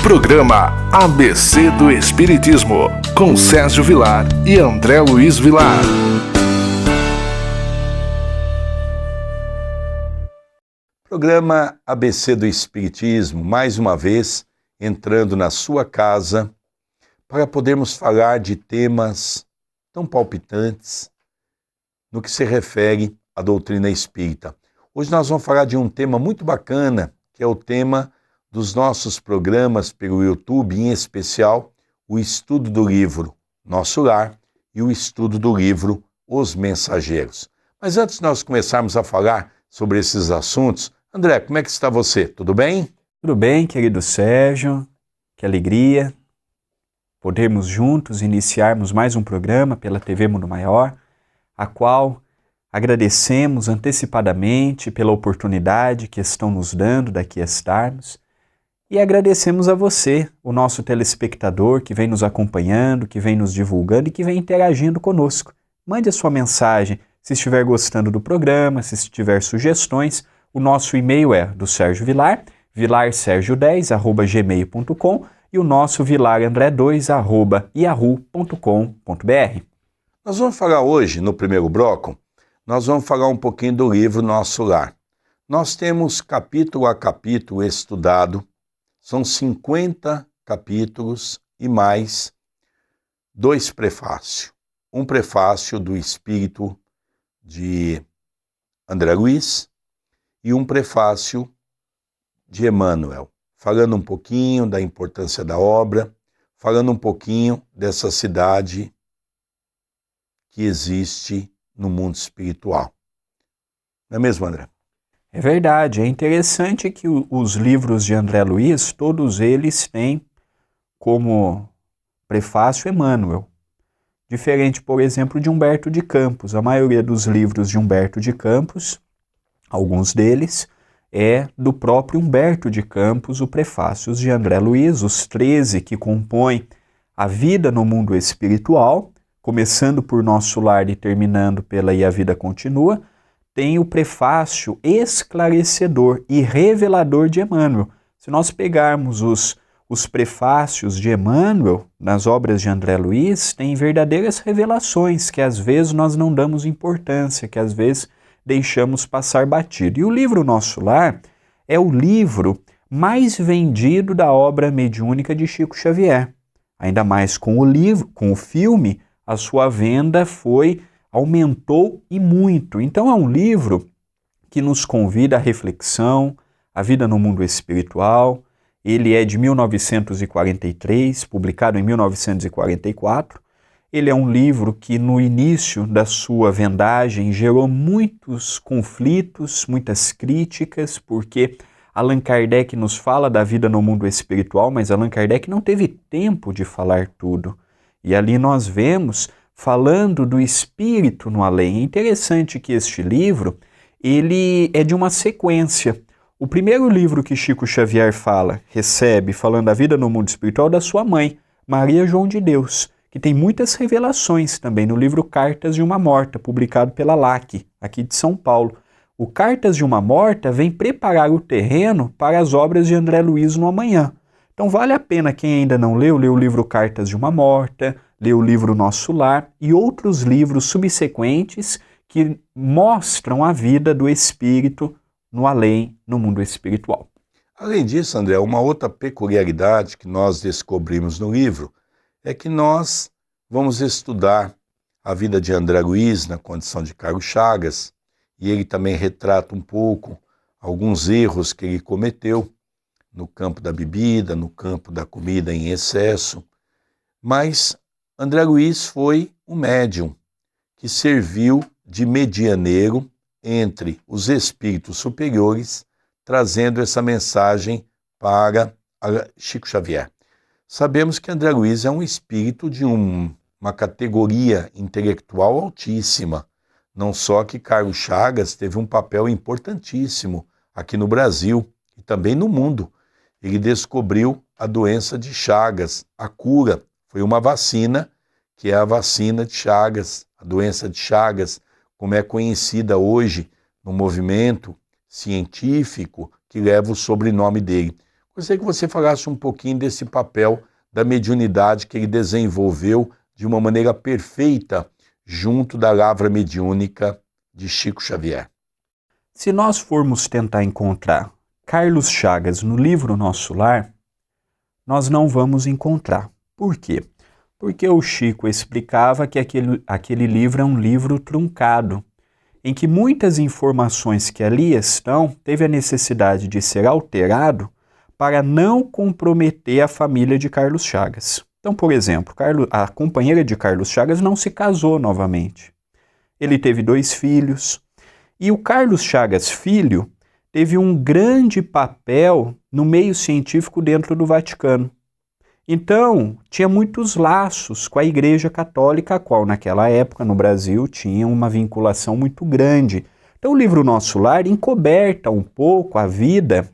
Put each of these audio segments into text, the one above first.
Programa ABC do Espiritismo, com Sérgio Vilar e André Luiz Vilar. Programa ABC do Espiritismo, mais uma vez, entrando na sua casa, para podermos falar de temas tão palpitantes no que se refere à doutrina espírita. Hoje nós vamos falar de um tema muito bacana, que é o tema dos nossos programas pelo YouTube, em especial o estudo do livro Nosso Lar e o estudo do livro Os Mensageiros. Mas antes de nós começarmos a falar sobre esses assuntos, André, como é que está você? Tudo bem? Tudo bem, querido Sérgio. Que alegria podermos juntos iniciarmos mais um programa pela TV Mundo Maior, a qual agradecemos antecipadamente pela oportunidade que estão nos dando daqui a estarmos. E agradecemos a você, o nosso telespectador, que vem nos acompanhando, que vem nos divulgando e que vem interagindo conosco. Mande a sua mensagem, se estiver gostando do programa, se tiver sugestões. O nosso e-mail é do Sérgio Vilar, vilarsergio10@gmail.com, e o nosso vilarandré2@yahoo.com.br. Nós vamos falar hoje, no primeiro bloco, nós vamos falar um pouquinho do livro Nosso Lar. Nós temos capítulo a capítulo estudado. São 50 capítulos e mais 2 prefácios. Um prefácio do espírito de André Luiz e um prefácio de Emmanuel, falando um pouquinho da importância da obra, falando um pouquinho dessa cidade que existe no mundo espiritual. Não é mesmo, André? É verdade, é interessante que os livros de André Luiz, todos eles têm como prefácio Emmanuel. Diferente, por exemplo, de Humberto de Campos. A maioria dos livros de Humberto de Campos, alguns deles, é do próprio Humberto de Campos, o prefácios de André Luiz, os 13 que compõem a vida no mundo espiritual, começando por Nosso Lar e terminando pela E a Vida Continua, tem o prefácio esclarecedor e revelador de Emmanuel. Se nós pegarmos os prefácios de Emmanuel nas obras de André Luiz, tem verdadeiras revelações que às vezes nós não damos importância, que às vezes deixamos passar batido. E o livro Nosso Lar é o livro mais vendido da obra mediúnica de Chico Xavier. Ainda mais com o livro, com o filme, a sua venda aumentou e muito. Então é um livro que nos convida à reflexão, à vida no mundo espiritual. Ele é de 1943, publicado em 1944. Ele é um livro que no início da sua vendagem gerou muitos conflitos, muitas críticas, porque Allan Kardec nos fala da vida no mundo espiritual, mas Allan Kardec não teve tempo de falar tudo. E ali nós vemos falando do espírito no além. É interessante que este livro, ele é de uma sequência. O primeiro livro que Chico Xavier recebe, falando da vida no mundo espiritual, é da sua mãe, Maria João de Deus, que tem muitas revelações também no livro Cartas de uma Morta, publicado pela LAC, aqui de São Paulo. O Cartas de uma Morta vem preparar o terreno para as obras de André Luiz no amanhã. Então vale a pena, quem ainda não leu, ler o livro Cartas de uma Morta, ler o livro Nosso Lar e outros livros subsequentes que mostram a vida do espírito no além, no mundo espiritual. Além disso, André, uma outra peculiaridade que nós descobrimos no livro é que nós vamos estudar a vida de André Luiz na condição de Carlos Chagas, e ele também retrata um pouco alguns erros que ele cometeu no campo da bebida, no campo da comida em excesso. Mas André Luiz foi um médium que serviu de medianeiro entre os espíritos superiores, trazendo essa mensagem para Chico Xavier. Sabemos que André Luiz é um espírito de uma categoria intelectual altíssima. Não só que Carlos Chagas teve um papel importantíssimo aqui no Brasil e também no mundo. Ele descobriu a doença de Chagas, a cura. Foi uma vacina, que é a vacina de Chagas, a doença de Chagas, como é conhecida hoje no movimento científico que leva o sobrenome dele. Gostaria que você falasse um pouquinho desse papel da mediunidade que ele desenvolveu de uma maneira perfeita junto da lavra mediúnica de Chico Xavier. Se nós formos tentar encontrar Carlos Chagas no livro Nosso Lar, nós não vamos encontrar. Por quê? Porque o Chico explicava que aquele livro é um livro truncado, em que muitas informações que ali estão teve a necessidade de ser alterado para não comprometer a família de Carlos Chagas. Então, por exemplo, a companheira de Carlos Chagas não se casou novamente. Ele teve 2 filhos, e o Carlos Chagas Filho teve um grande papel no meio científico dentro do Vaticano. Então, tinha muitos laços com a Igreja Católica, a qual naquela época no Brasil tinha uma vinculação muito grande. Então, o livro Nosso Lar encoberta um pouco a vida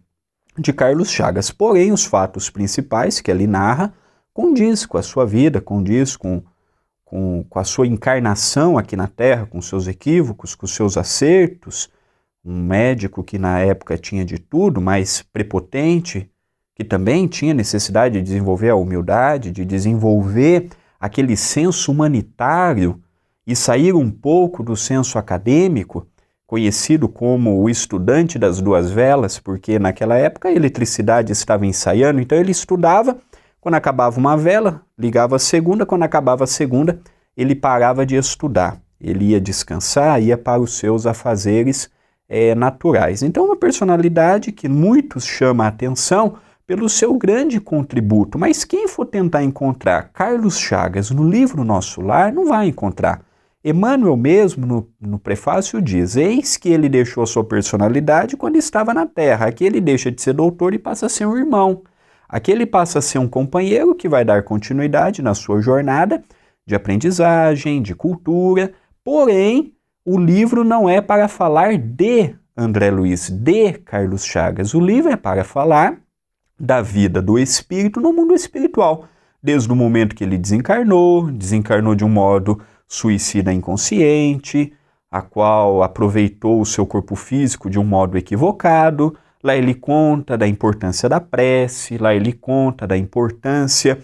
de Carlos Chagas, porém os fatos principais que ele narra condiz com a sua vida, condiz com a sua encarnação aqui na Terra, com seus equívocos, com seus acertos. Um médico que na época tinha de tudo, mas prepotente, que também tinha necessidade de desenvolver a humildade, de desenvolver aquele senso humanitário e sair um pouco do senso acadêmico, conhecido como o estudante das 2 velas, porque naquela época a eletricidade estava ensaiando, então ele estudava. Quando acabava uma vela, ligava a segunda. Quando acabava a segunda, ele parava de estudar. Ele ia descansar, ia para os seus afazeres naturais. Então, uma personalidade que muitos chamam a atenção pelo seu grande contributo. Mas quem for tentar encontrar Carlos Chagas no livro Nosso Lar, não vai encontrar. Emmanuel mesmo, no prefácio, diz: eis que ele deixou a sua personalidade quando estava na Terra. Aqui ele deixa de ser doutor e passa a ser um irmão. Aqui ele passa a ser um companheiro que vai dar continuidade na sua jornada de aprendizagem, de cultura. Porém, o livro não é para falar de André Luiz, de Carlos Chagas. O livro é para falar da vida do espírito no mundo espiritual, desde o momento que ele desencarnou de um modo suicida inconsciente, a qual aproveitou o seu corpo físico de um modo equivocado. Lá ele conta da importância da prece, lá ele conta da importância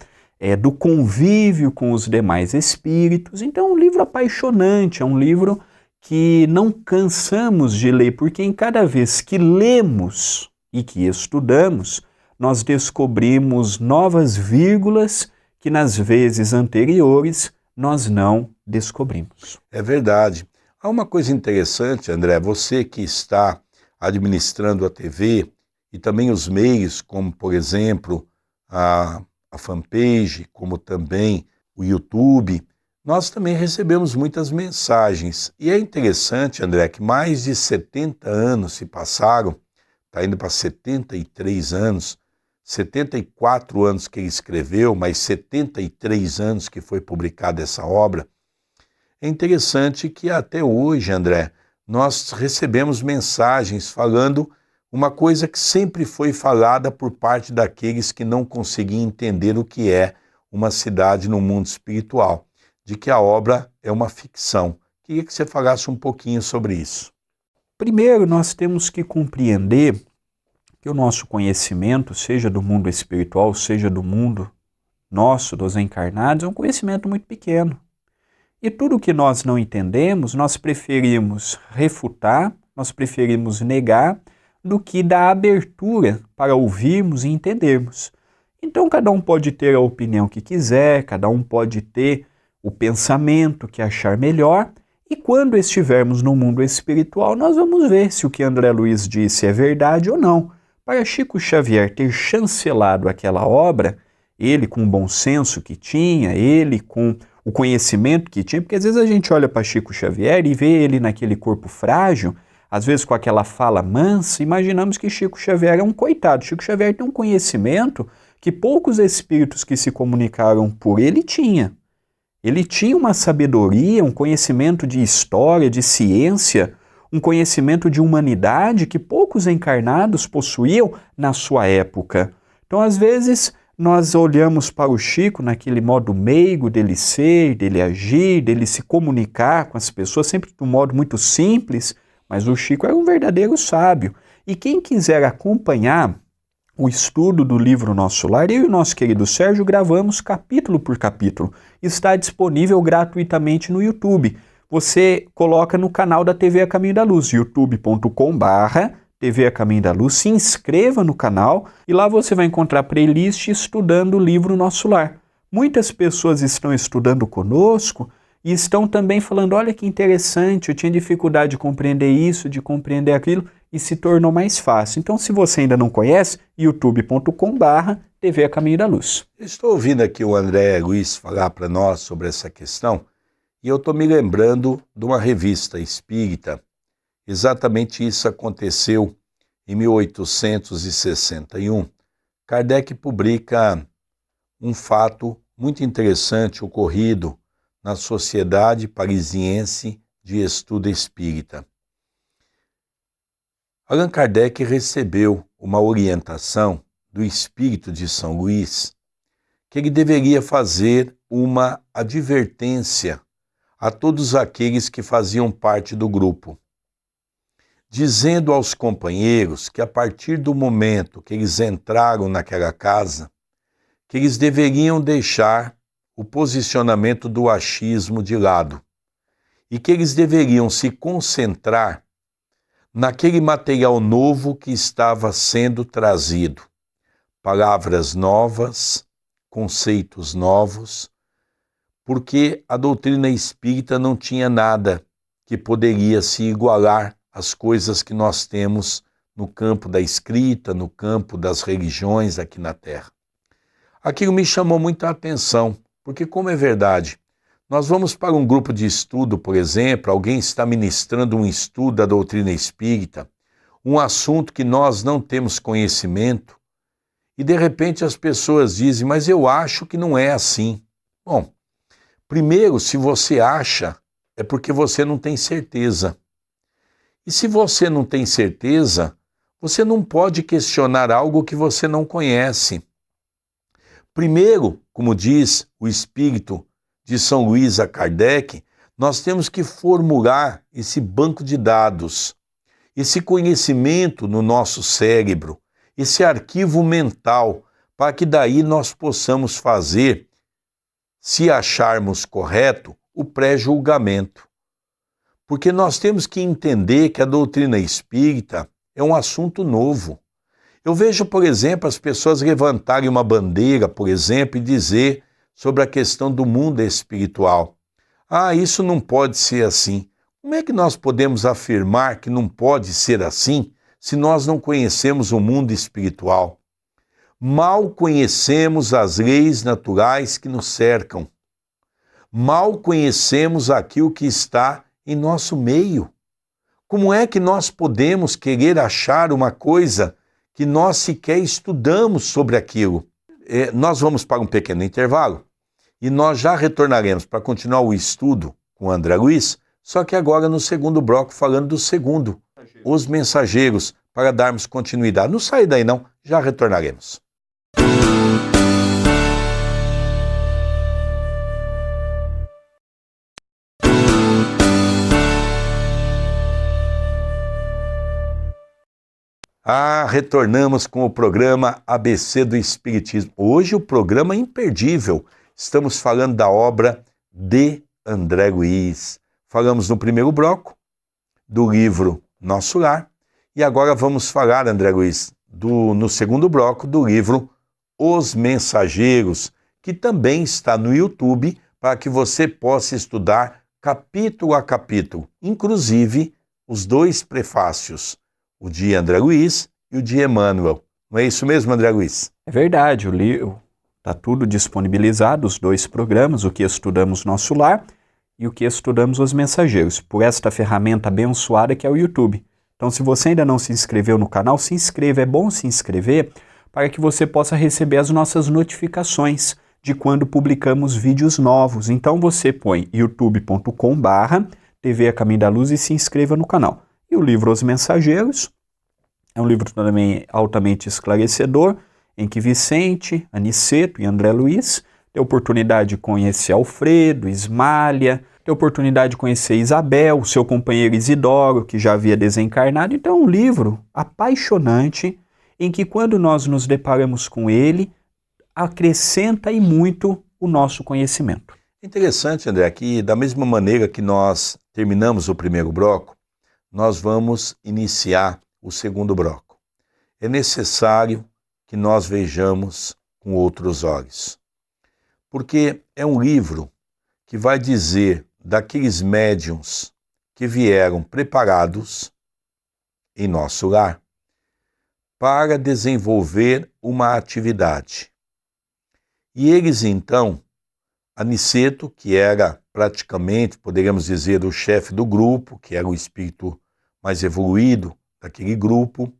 do convívio com os demais espíritos. Então é um livro apaixonante, é um livro que não cansamos de ler, porque em cada vez que lemos e que estudamos, nós descobrimos novas vírgulas que nas vezes anteriores nós não descobrimos. É verdade. Há uma coisa interessante, André, você que está administrando a TV e também os meios, como por exemplo a fanpage, como também o YouTube, nós também recebemos muitas mensagens. E é interessante, André, que mais de 70 anos se passaram, está indo para 73 anos, 74 anos que ele escreveu, mais 73 anos que foi publicada essa obra. É interessante que até hoje, André, nós recebemos mensagens falando uma coisa que sempre foi falada por parte daqueles que não conseguiam entender o que é uma cidade no mundo espiritual, de que a obra é uma ficção. Queria que você falasse um pouquinho sobre isso. Primeiro, nós temos que compreender que o nosso conhecimento, seja do mundo espiritual, seja do mundo nosso, dos encarnados, é um conhecimento muito pequeno. E tudo que nós não entendemos, nós preferimos refutar, nós preferimos negar, do que dar abertura para ouvirmos e entendermos. Então cada um pode ter a opinião que quiser, cada um pode ter o pensamento que achar melhor, e quando estivermos no mundo espiritual, nós vamos ver se o que André Luiz disse é verdade ou não. Para Chico Xavier ter chancelado aquela obra, ele com o bom senso que tinha, ele com o conhecimento que tinha, porque às vezes a gente olha para Chico Xavier e vê ele naquele corpo frágil, às vezes com aquela fala mansa, imaginamos que Chico Xavier é um coitado. Chico Xavier tem um conhecimento que poucos espíritos que se comunicaram por ele tinham. Ele tinha uma sabedoria, um conhecimento de história, de ciência, um conhecimento de humanidade que poucos encarnados possuíam na sua época. Então, às vezes, nós olhamos para o Chico naquele modo meigo dele ser, dele agir, dele se comunicar com as pessoas, sempre de um modo muito simples, mas o Chico era um verdadeiro sábio. E quem quiser acompanhar o estudo do livro Nosso Lar, eu e o nosso querido Sérgio gravamos capítulo por capítulo. Está disponível gratuitamente no YouTube. Você coloca no canal da TV A Caminho da Luz, youtube.com/TV A Caminho da Luz, se inscreva no canal e lá você vai encontrar playlist estudando o livro Nosso Lar. Muitas pessoas estão estudando conosco e estão também falando, olha que interessante, eu tinha dificuldade de compreender isso, de compreender aquilo, e se tornou mais fácil. Então, se você ainda não conhece, youtube.com/TV A Caminho da Luz. Estou ouvindo aqui o André Luiz falar para nós sobre essa questão e eu estou me lembrando de uma revista espírita. Exatamente isso aconteceu em 1861. Kardec publica um fato muito interessante ocorrido na Sociedade Parisiense de Estudo Espírita. Allan Kardec recebeu uma orientação do Espírito de São Luís que ele deveria fazer uma advertência a todos aqueles que faziam parte do grupo, dizendo aos companheiros que a partir do momento que eles entraram naquela casa, que eles deveriam deixar o posicionamento do achismo de lado e que eles deveriam se concentrar naquele material novo que estava sendo trazido. Palavras novas, conceitos novos, porque a doutrina espírita não tinha nada que poderia se igualar às coisas que nós temos no campo da escrita, no campo das religiões aqui na Terra. Aquilo me chamou muita atenção, porque como é verdade, nós vamos para um grupo de estudo, por exemplo, alguém está ministrando um estudo da doutrina espírita, um assunto que nós não temos conhecimento, e de repente as pessoas dizem, mas eu acho que não é assim. Bom, primeiro, se você acha, é porque você não tem certeza. E se você não tem certeza, você não pode questionar algo que você não conhece. Primeiro, como diz o Espírito de São Luís a Kardec, nós temos que formular esse banco de dados, esse conhecimento no nosso cérebro, esse arquivo mental, para que daí nós possamos fazer, se acharmos correto, o pré-julgamento. Porque nós temos que entender que a doutrina espírita é um assunto novo. Eu vejo, por exemplo, as pessoas levantarem uma bandeira, por exemplo, e dizer sobre a questão do mundo espiritual. Ah, isso não pode ser assim. Como é que nós podemos afirmar que não pode ser assim se nós não conhecemos o mundo espiritual? Mal conhecemos as leis naturais que nos cercam. Mal conhecemos aquilo que está em nosso meio. Como é que nós podemos querer achar uma coisa que nós sequer estudamos sobre aquilo? Nós vamos para um pequeno intervalo e nós já retornaremos para continuar o estudo com o André Luiz, só que agora no segundo bloco falando do segundo, os mensageiros, para darmos continuidade. Não sai daí não, já retornaremos. Retornamos com o programa ABC do Espiritismo. Hoje o programa é imperdível. Estamos falando da obra de André Luiz. Falamos no primeiro bloco do livro Nosso Lar e agora vamos falar, André Luiz, no segundo bloco do livro Os Mensageiros, que também está no YouTube para que você possa estudar capítulo a capítulo, inclusive os dois prefácios, o de André Luiz e o de Emmanuel. Não é isso mesmo, André Luiz? É verdade, o livro está tudo disponibilizado, os dois programas, o que estudamos Nosso Lar e o que estudamos Os Mensageiros, por esta ferramenta abençoada que é o YouTube. Então, se você ainda não se inscreveu no canal, se inscreva, é bom se inscrever para que você possa receber as nossas notificações de quando publicamos vídeos novos. Então, você põe youtube.com/TV A Caminho da Luz e se inscreva no canal. E o livro Os Mensageiros é um livro também altamente esclarecedor, em que Vicente, Aniceto e André Luiz têm a oportunidade de conhecer Alfredo, Ismália, têm a oportunidade de conhecer Isabel, seu companheiro Isidoro, que já havia desencarnado. Então é um livro apaixonante, em que quando nós nos deparamos com ele, acrescenta e muito o nosso conhecimento. Interessante, André, que da mesma maneira que nós terminamos o primeiro bloco, nós vamos iniciar o segundo bloco. É necessário que nós vejamos com outros olhos, porque é um livro que vai dizer daqueles médiuns que vieram preparados em nosso lar para desenvolver uma atividade. E eles então, Aniceto, que era praticamente, poderíamos dizer, o chefe do grupo, que era o espírito mais evoluído daquele grupo,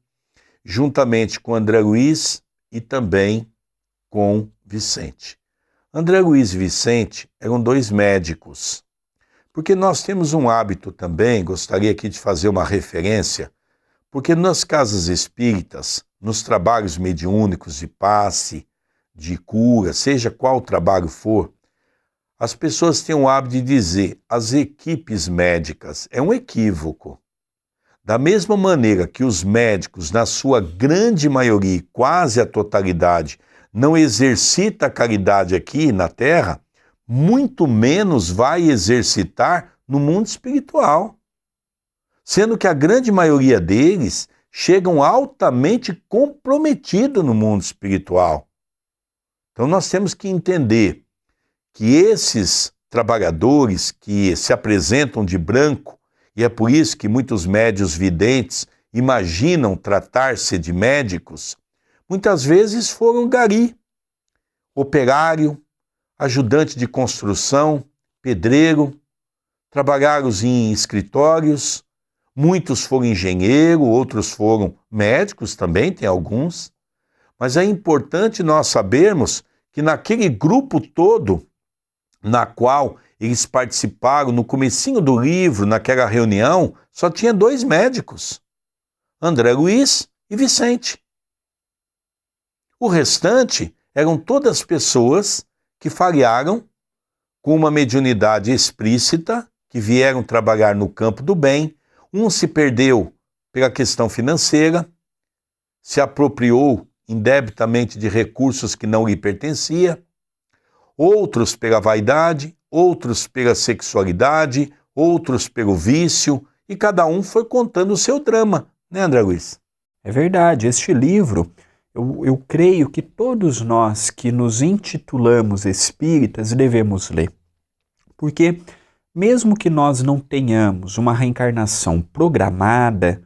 juntamente com André Luiz e também com Vicente. André Luiz e Vicente eram dois médicos, porque nós temos um hábito também, gostaria aqui de fazer uma referência, porque nas casas espíritas, nos trabalhos mediúnicos de passe, de cura, seja qual trabalho for, as pessoas têm o hábito de dizer as equipes médicas. É um equívoco. Da mesma maneira que os médicos, na sua grande maioria, quase a totalidade, não exercita a caridade aqui na Terra, muito menos vai exercitar no mundo espiritual. Sendo que a grande maioria deles chegam altamente comprometidos no mundo espiritual. Então nós temos que entender que esses trabalhadores que se apresentam de branco, e é por isso que muitos médiuns videntes imaginam tratar-se de médicos, muitas vezes foram gari, operário, ajudante de construção, pedreiro, trabalharam em escritórios, muitos foram engenheiros, outros foram médicos também, tem alguns, mas é importante nós sabermos que naquele grupo todo, na qual eles participaram no comecinho do livro, naquela reunião, só tinha dois médicos, André Luiz e Vicente. O restante eram todas pessoas que falharam com uma mediunidade explícita, que vieram trabalhar no campo do bem. Um se perdeu pela questão financeira, se apropriou indebitamente de recursos que não lhe pertenciam, outros pela vaidade, outros pela sexualidade, outros pelo vício, e cada um foi contando o seu drama, né, André Luiz? É verdade, este livro, eu creio que todos nós que nos intitulamos espíritas devemos ler. Porque mesmo que nós não tenhamos uma reencarnação programada,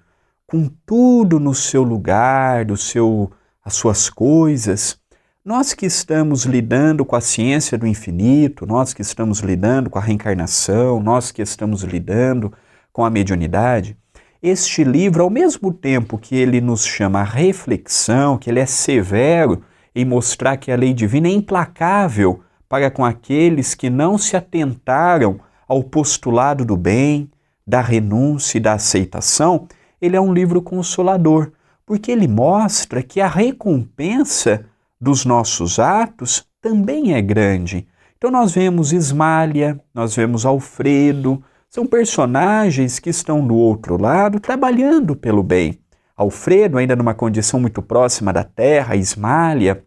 com tudo no seu lugar, as suas coisas, nós que estamos lidando com a ciência do infinito, nós que estamos lidando com a reencarnação, nós que estamos lidando com a mediunidade, este livro, ao mesmo tempo que ele nos chama a reflexão, que ele é severo em mostrar que a lei divina é implacável para com aqueles que não se atentaram ao postulado do bem, da renúncia e da aceitação, ele é um livro consolador, porque ele mostra que a recompensa dos nossos atos também é grande. Então nós vemos Ismália, nós vemos Alfredo, são personagens que estão do outro lado trabalhando pelo bem. Alfredo ainda numa condição muito próxima da terra, Ismália,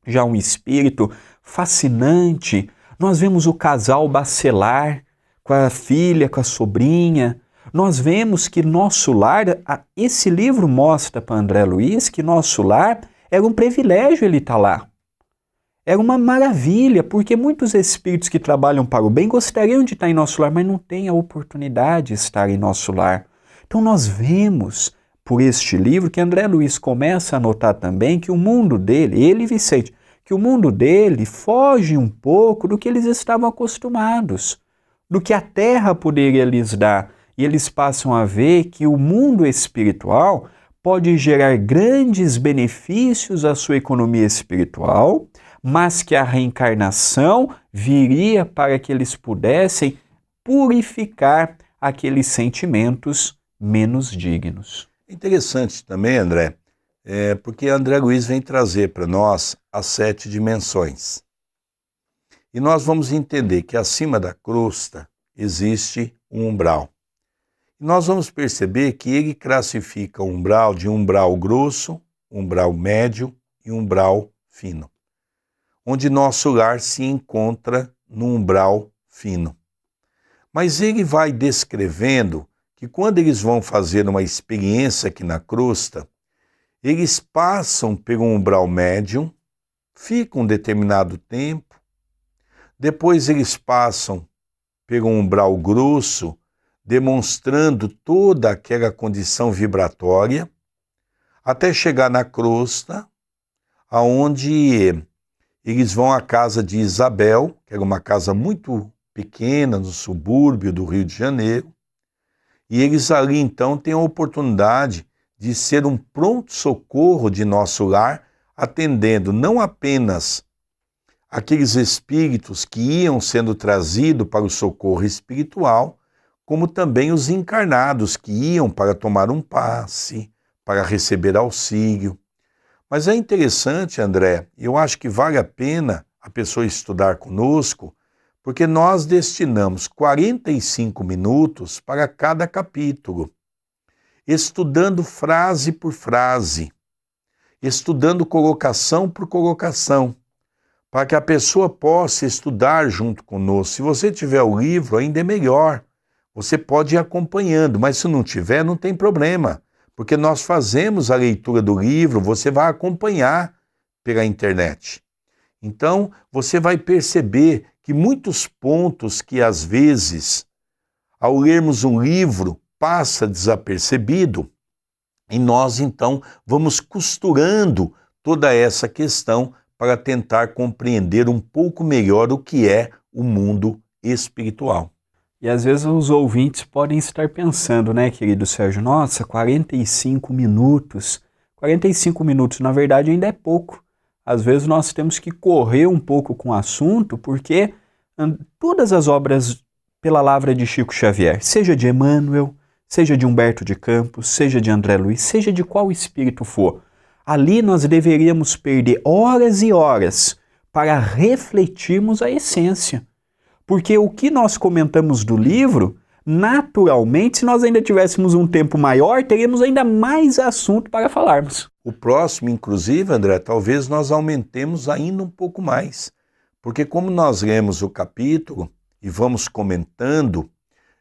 já um espírito fascinante. Nós vemos o casal Bacelar, com a filha, com a sobrinha. Nós vemos que nosso lar, esse livro mostra para André Luiz que nosso lar era um privilégio ele estar lá. Era uma maravilha, porque muitos espíritos que trabalham para o bem gostariam de estar em nosso lar, mas não têm a oportunidade de estar em nosso lar. Então nós vemos, por este livro, que André Luiz começa a notar também que o mundo dele, ele e Vicente, que o mundo dele foge um pouco do que eles estavam acostumados, do que a Terra poderia lhes dar. E eles passam a ver que o mundo espiritual pode gerar grandes benefícios à sua economia espiritual, mas que a reencarnação viria para que eles pudessem purificar aqueles sentimentos menos dignos. Interessante também, André, porque André Luiz vem trazer para nós as 7 dimensões. E nós vamos entender que acima da crosta existe um umbral. E nós vamos perceber que ele classifica o umbral de umbral grosso umbral médio e umbral fino, onde nosso lar se encontra no umbral fino. Mas ele vai descrevendo que quando eles vão fazer uma experiência aqui na crosta, eles passam pelo umbral médium, ficam um determinado tempo, depois eles passam pelo umbral grosso, demonstrando toda aquela condição vibratória, até chegar na crosta, aonde eles vão à casa de Isabel, que era uma casa muito pequena, no subúrbio do Rio de Janeiro, e eles ali então têm a oportunidade de ser um pronto-socorro de nosso lar, atendendo não apenas aqueles espíritos que iam sendo trazidos para o socorro espiritual, como também os encarnados que iam para tomar um passe, para receber auxílio. Mas é interessante, André, eu acho que vale a pena a pessoa estudar conosco, porque nós destinamos 45 minutos para cada capítulo, estudando frase por frase, estudando colocação por colocação, para que a pessoa possa estudar junto conosco. Se você tiver o livro, ainda é melhor. Você pode ir acompanhando, mas se não tiver, não tem problema, porque nós fazemos a leitura do livro, você vai acompanhar pela internet. Então, você vai perceber que muitos pontos que, às vezes, ao lermos um livro, passa desapercebido, e nós, então, vamos costurando toda essa questão para tentar compreender um pouco melhor o que é o mundo espiritual. E às vezes os ouvintes podem estar pensando, né, querido Sérgio, nossa, 45 minutos. 45 minutos, na verdade, ainda é pouco. Às vezes nós temos que correr um pouco com o assunto, porque todas as obras pela lavra de Chico Xavier, seja de Emmanuel, seja de Humberto de Campos, seja de André Luiz, seja de qual espírito for, ali nós deveríamos perder horas e horas para refletirmos a essência. Porque o que nós comentamos do livro, naturalmente, se nós ainda tivéssemos um tempo maior, teríamos ainda mais assunto para falarmos. O próximo, inclusive, André, talvez nós aumentemos ainda um pouco mais. Porque como nós lemos o capítulo e vamos comentando,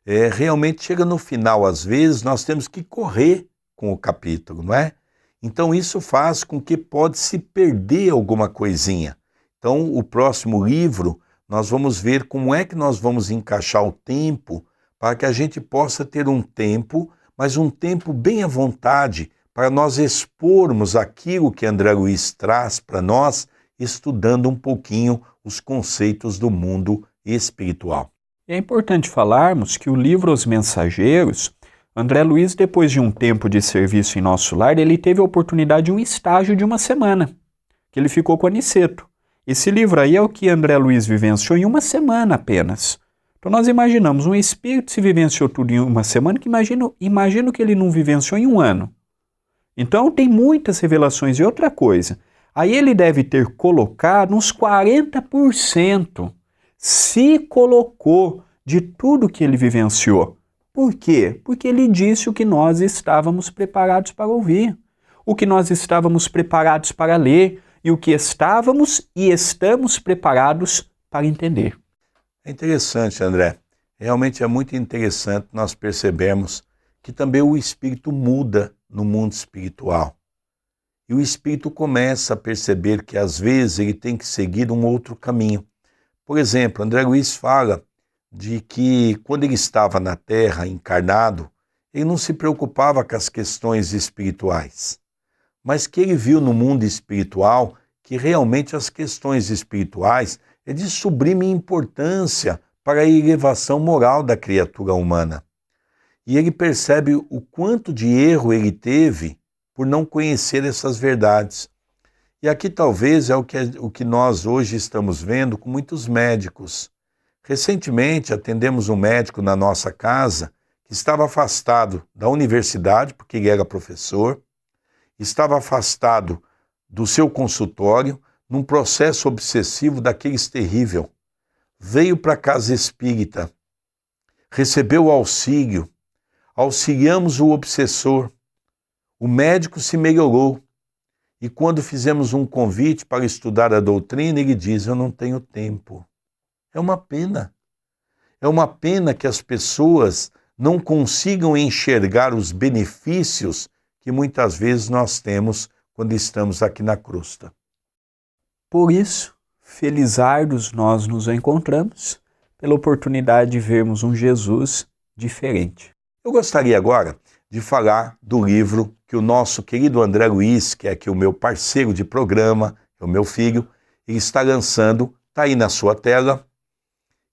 realmente chega no final, às vezes, nós temos que correr com o capítulo, não é? Então isso faz com que pode se perder alguma coisinha. Então o próximo livro, nós vamos ver como é que nós vamos encaixar o tempo para que a gente possa ter um tempo, mas um tempo bem à vontade, para nós expormos aquilo que André Luiz traz para nós, estudando um pouquinho os conceitos do mundo espiritual. É importante falarmos que o livro Os Mensageiros, André Luiz, depois de um tempo de serviço em nosso lar, ele teve a oportunidade de um estágio de uma semana, que ele ficou com Aniceto. Esse livro aí é o que André Luiz vivenciou em uma semana apenas. Então nós imaginamos, um espírito se vivenciou tudo em uma semana, que imagino que ele não vivenciou em um ano. Então tem muitas revelações. E outra coisa, aí ele deve ter colocado uns 40%, se colocou de tudo que ele vivenciou. Por quê? Porque ele disse o que nós estávamos preparados para ouvir, o que nós estávamos preparados para ler e o que estávamos e estamos preparados para entender. É interessante, André. Realmente é muito interessante nós percebermos que também o espírito muda no mundo espiritual. E o espírito começa a perceber que às vezes ele tem que seguir um outro caminho. Por exemplo, André Luiz fala de que quando ele estava na Terra, encarnado, ele não se preocupava com as questões espirituais, mas que ele viu no mundo espiritual que realmente as questões espirituais é de sublime importância para a elevação moral da criatura humana. E ele percebe o quanto de erro ele teve por não conhecer essas verdades. E aqui talvez é o que nós hoje estamos vendo com muitos médicos. Recentemente atendemos um médico na nossa casa que estava afastado da universidade, porque ele era professor, estava afastado do seu consultório, num processo obsessivo daqueles terrível. Veio para a casa espírita, recebeu o auxílio, auxiliamos o obsessor, o médico se melhorou. E quando fizemos um convite para estudar a doutrina, ele diz: eu não tenho tempo. É uma pena. É uma pena que as pessoas não consigam enxergar os benefícios que muitas vezes nós temos quando estamos aqui na crosta. Por isso, felizardos nós nos encontramos pela oportunidade de vermos um Jesus diferente. Eu gostaria agora de falar do livro que o nosso querido André Luiz, que é aqui o meu parceiro de programa, é o meu filho, ele está lançando, está aí na sua tela.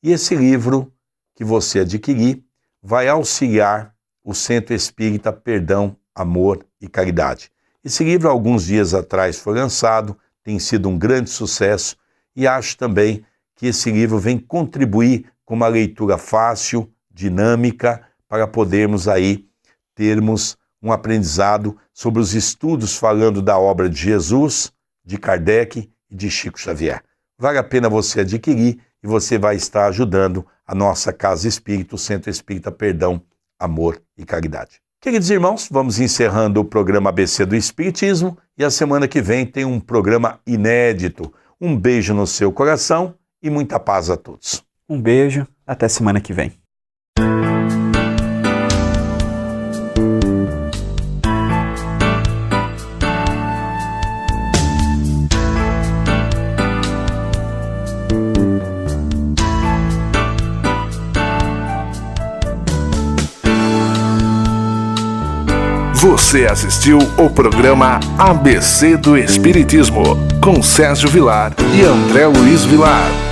E esse livro que você adquirir vai auxiliar o Centro Espírita Perdão, Amor e Caridade. Esse livro, há alguns dias atrás, foi lançado, tem sido um grande sucesso e acho também que esse livro vem contribuir com uma leitura fácil, dinâmica, para podermos aí termos um aprendizado sobre os estudos falando da obra de Jesus, de Kardec e de Chico Xavier. Vale a pena você adquirir e você vai estar ajudando a nossa Casa Espírita, o Centro Espírita Perdão, Amor e Caridade. Queridos irmãos, vamos encerrando o programa ABC do Espiritismo e a semana que vem tem um programa inédito. Um beijo no seu coração e muita paz a todos. Um beijo, até semana que vem. Você assistiu o programa ABC do Espiritismo, com Sérgio Vilar e André Luiz Vilar.